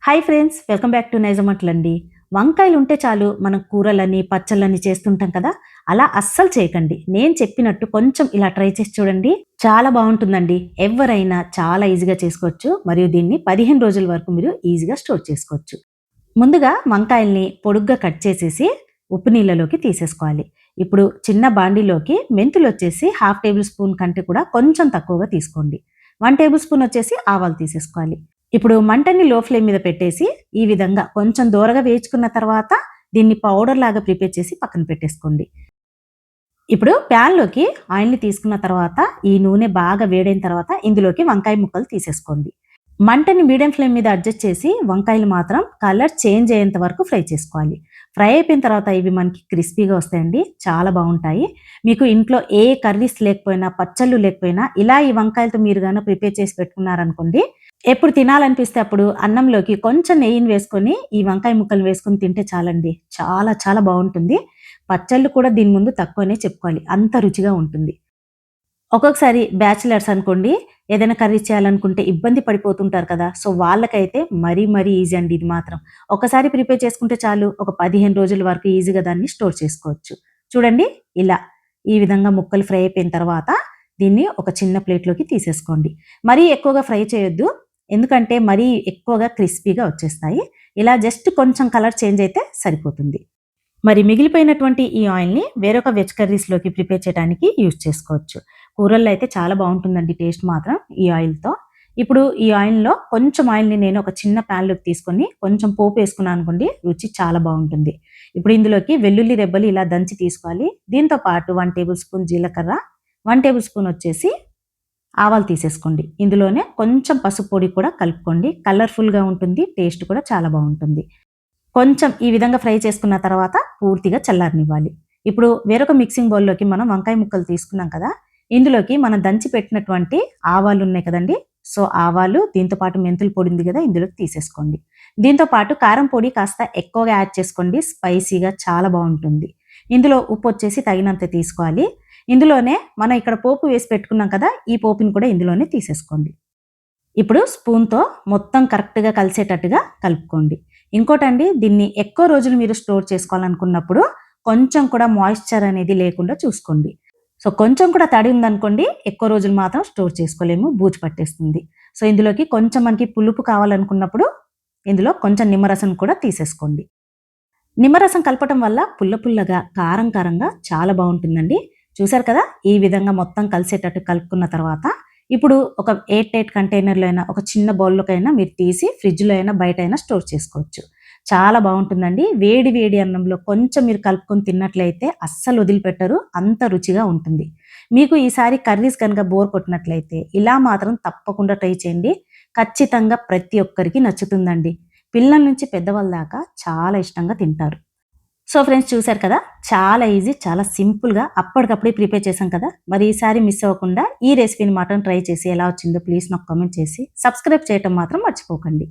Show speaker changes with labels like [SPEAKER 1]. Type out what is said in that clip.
[SPEAKER 1] Hi friends, welcome back to Nizam వంటలండి. వంకాయలు ఉంటే చాలు మనం కూరలని, పచ్చళ్ళని చేస్తుంటాం కదా! అలా అస్సలు చేయకండి. నేను చెప్పినట్టు కొంచెం ఇలా ట్రై చేసి చూడండి. చాలా బావుంటుందండి. ఎవ్వరైనా చాలా ఈజీగా చేసుకోవచ్చు. మరియు దీన్ని 15 రోజుల వరకు మీరు ఈజీగా స్టోర్ చేసుకోవచ్చు. ముందుగా వంకాయల్ని పొడుగ్గా కట్ చేసేసి ఉప్పు నీళ్ళలోకి తీసేసుకోవాలి. ఇప్పుడు చిన్న బాండీలోకి మెంతులొచ్చేసి హాఫ్ టేబుల్ స్పూన్ కంటే కూడా కొంచెం తక్కువగా తీసుకోండి. 1 టేబుల్ స్పూన్ వచ్చేసి ఆవాలు తీసేసుకోవాలి. ఇప్పుడు మంటని లో ఫ్లేమ్ మీద పెట్టేసి ఈ విధంగా కొంచెం దోరగా వేయించుకున్న తర్వాత దీన్ని పౌడర్ లాగా ప్రిపేర్ చేసి పక్కన పెట్టేసుకోండి. ఇప్పుడు ప్యాన్‌లోకి ఆయిల్‌ని తీసుకున్న తర్వాత ఈ నూనె బాగా వేడైన తర్వాత ఇందులోకి వంకాయ ముక్కలు తీసేసుకోండి. మంటని మీడియం ఫ్లేమ్ మీద అడ్జస్ట్ చేసి వంకాయలు మాత్రం కలర్ చేంజ్ అయ్యేంత వరకు ఫ్రై చేసుకోవాలి. ఫ్రై అయిపోయిన తర్వాత ఇవి మనకి క్రిస్పీగా వస్తాయండి. చాలా బావుంటాయి. మీకు ఇంట్లో ఏ కర్రీస్ లేకపోయినా, పచ్చళ్ళు లేకపోయినా ఇలా ఈ వంకాయలతో మీరు గాన ప్రిపేర్ చేసి పెట్టుకున్నారనుకోండి, ఎప్పుడు తినాలనిపిస్తే అప్పుడు అన్నంలోకి కొంచెం నెయ్యిని వేసుకొని ఈ వంకాయ ముక్కలు వేసుకొని తింటే చాలండి. చాలా చాలా బావుంటుంది. పచ్చళ్ళు కూడా దీని ముందు తక్కువనే చెప్పుకోవాలి. అంత రుచిగా ఉంటుంది. ఒక్కొక్కసారి బ్యాచిలర్స్ అనుకోండి, ఏదైనా కర్రీ చేయాలనుకుంటే ఇబ్బంది పడిపోతుంటారు కదా! సో, వాళ్ళకైతే మరీ ఈజీ అండి ఇది మాత్రం. ఒక్కసారి ప్రిపేర్ చేసుకుంటే చాలు ఒక 15 రోజుల వరకు ఈజీగా దాన్ని స్టోర్ చేసుకోవచ్చు. చూడండి ఇలా. ఈ విధంగా ముక్కలు ఫ్రై అయిపోయిన తర్వాత దీన్ని ఒక చిన్న ప్లేట్‌లోకి తీసేసుకోండి. మరీ ఎక్కువగా ఫ్రై చేయొద్దు. ఎందుకంటే మరీ ఎక్కువగా క్రిస్పీగా వచ్చేస్తాయి. ఇలా జస్ట్ కొంచెం కలర్ చేంజ్ అయితే సరిపోతుంది. మరి మిగిలిపోయినటువంటి ఈ ఆయిల్‌ని వేరొక వెజ్ కర్రీస్‌లోకి ప్రిపేర్ చేయడానికి యూజ్ చేసుకోవచ్చు. కూరల్లో అయితే చాలా బావుంటుందండి టేస్ట్ మాత్రం ఈ ఆయిల్‌తో. ఇప్పుడు ఈ ఆయిల్‌లో కొంచెం ఆయిల్‌ని నేను ఒక చిన్న ప్యాన్‌లోకి తీసుకొని కొంచెం పోపేసుకున్నాను అనుకోండి, రుచి చాలా బావుంటుంది. ఇప్పుడు ఇందులోకి వెల్లుల్లి రెబ్బలు ఇలా దంచి తీసుకోవాలి. దీంతో పాటు 1 టేబుల్ స్పూన్ జీలకర్ర, 1 టేబుల్ స్పూన్ వచ్చేసి ఆవాలు తీసేసుకోండి. ఇందులోనే కొంచెం పసుపు పొడి కూడా కలుపుకోండి. కలర్‌ఫుల్‌గా ఉంటుంది. టేస్ట్ కూడా చాలా బావుంటుంది. కొంచెం ఈ విధంగా ఫ్రై చేసుకున్న తర్వాత పూర్తిగా చల్లారనివ్వాలి. ఇప్పుడు వేరొక మిక్సింగ్ బౌల్‌లోకి మనం వంకాయ ముక్కలు తీసుకున్నాం కదా! ఇందులోకి మనం దంచి పెట్టినటువంటి ఆవాలున్నాయి కదండీ! సో, ఆవాలు దీంతో పాటు మెంతుల పొడి ఉంది కదా! ఇందులోకి తీసేసుకోండి. దీంతో పాటు కారం పొడి కాస్త ఎక్కువగా యాడ్ చేసుకోండి. స్పైసీగా చాలా బావుంటుంది. ఇందులో ఉప్పొచ్చేసి తగినంత తీసుకోవాలి. ఇందులోనే మనం ఇక్కడ పోపు వేసి పెట్టుకున్నాం కదా! ఈ పోపుని కూడా ఇందులోనే తీసేసుకోండి. ఇప్పుడు స్పూన్‌తో మొత్తం కరెక్ట్‌గా కలిసేటట్టుగా కలుపుకోండి. ఇంకోటండి, దీన్ని ఎక్కువ రోజులు మీరు స్టోర్ చేసుకోవాలనుకున్నప్పుడు కొంచెం కూడా మాయిశ్చర్ అనేది లేకుండా చూసుకోండి. సో, కొంచెం కూడా తడి ఉందనుకోండి, ఎక్కువ రోజులు మాత్రం స్టోర్ చేసుకోలేము. బూజు పట్టేస్తుంది. సో, ఇందులోకి కొంచెం మనకి పులుపు కావాలనుకున్నప్పుడు ఇందులో కొంచెం నిమ్మరసం కూడా తీసేసుకోండి. నిమ్మరసం కలపటం వల్ల పుల్ల పుల్లగా, కారం కారంగా చాలా బావుంటుందండి. చూసారు కదా! ఈ విధంగా మొత్తం కలిసేటట్టు కలుపుకున్న తర్వాత ఇప్పుడు ఒక ఎయిర్ టైట్ కంటైనర్‌లో అయినా, ఒక చిన్న బౌల్‌లోకైనా మీరు తీసి ఫ్రిడ్జ్‌లో అయినా, బయటైనా స్టోర్ చేసుకోవచ్చు. చాలా బావుంటుందండి. వేడి వేడి అన్నంలో కొంచెం మీరు కలుపుకొని తిన్నట్లయితే అస్సలు వదిలిపెట్టరు. అంత రుచిగా ఉంటుంది. మీకు ఈసారి కర్రీస్ గనుక బోర్ కొట్టినట్లయితే ఇలా మాత్రం తప్పకుండా ట్రై చేయండి. ఖచ్చితంగా ప్రతి ఒక్కరికి నచ్చుతుందండి. పిల్లల నుంచి పెద్దవాళ్ళ దాకా చాలా ఇష్టంగా తింటారు. సో ఫ్రెండ్స్, చూసారు కదా! చాలా ఈజీ, చాలా సింపుల్‌గా అప్పటికప్పుడే ప్రిపేర్ చేశాం కదా! మరి ఈసారి మిస్ అవ్వకుండా ఈ రెసిపీని మాత్రం ట్రై చేసి ఎలా వచ్చిందో ప్లీజ్ నాకు కామెంట్ చేసి సబ్స్క్రైబ్ చేయటం మాత్రం మర్చిపోకండి.